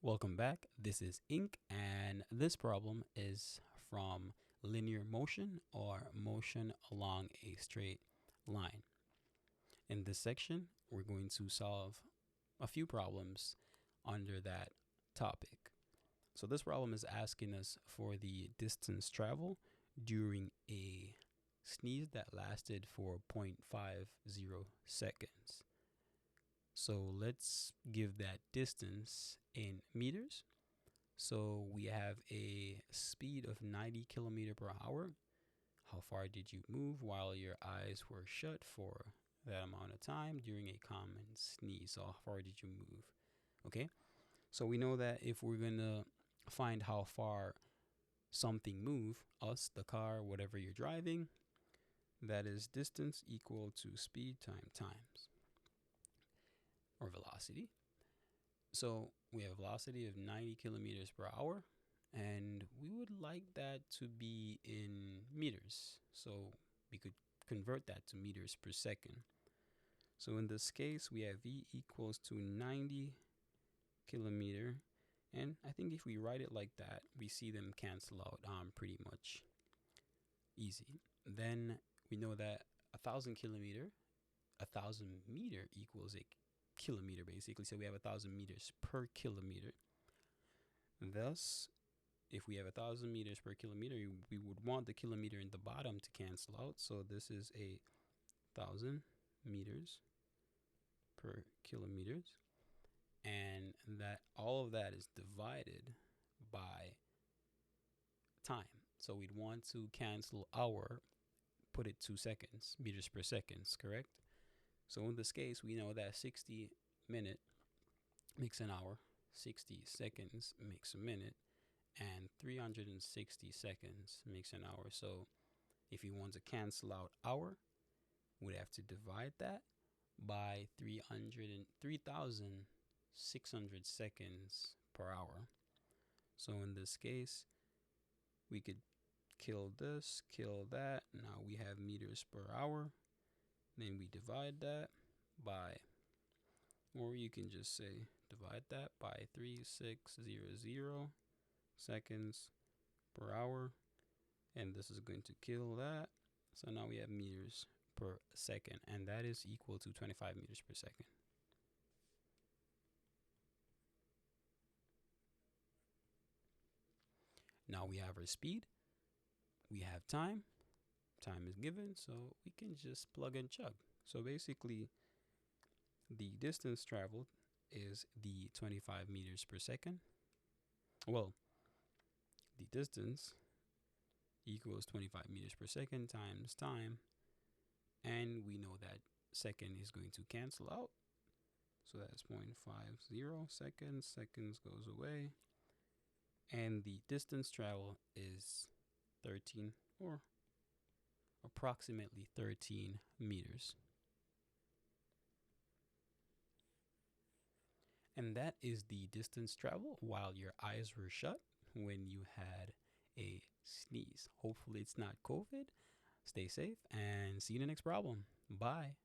Welcome back. This is Innk, and this problem is from linear motion or motion along a straight line. In this section, we're going to solve a few problems under that topic. So this problem is asking us for the distance traveled during a sneeze that lasted for 0.50 seconds. So let's give that distance in meters. So we have a speed of 90 kilometers per hour. How far did you move while your eyes were shut for that amount of time during a common sneeze? So how far did you move? Okay, so we know that if we're gonna find how far something move, us, the car, whatever you're driving, that is distance equal to speed times or velocity. So we have a velocity of 90 kilometers per hour, and we would like that to be in meters. So we could convert that to meters per second. So in this case, we have V equals to 90 kilometer. And I think if we write it like that, we see them cancel out pretty much easy. Then we know that 1,000 meter equals a kilometer basically. So we have 1,000 meters per kilometer. Thus, if we have 1,000 meters per kilometer, we would want the kilometer in the bottom to cancel out. So this is 1,000 meters per kilometers, and that all of that is divided by time. So we'd want to cancel hour, put it 2 seconds, meters per seconds, correct? So in this case, we know that 60 minute makes an hour, 60 seconds makes a minute, and 360 seconds makes an hour. So if you want to cancel out hour, we'd have to divide that by 3,600 seconds per hour. So in this case, we could kill this, kill that. Now we have meters per hour. Then we divide that by, or you can just say divide that by 3,600 seconds per hour, and this is going to kill that. So now we have meters per second, and that is equal to 25 meters per second. Now we have our speed, we have time is given, so we can just plug and chug. So basically, the distance traveled is the 25 meters per second. Well, the distance equals 25 meters per second times time, and we know that second is going to cancel out. So that's 0.50 seconds. Seconds goes away, and the distance traveled is 13 or approximately 13 meters. And that is the distance traveled while your eyes were shut when you had a sneeze. Hopefully it's not COVID. Stay safe and see you in the next problem. Bye.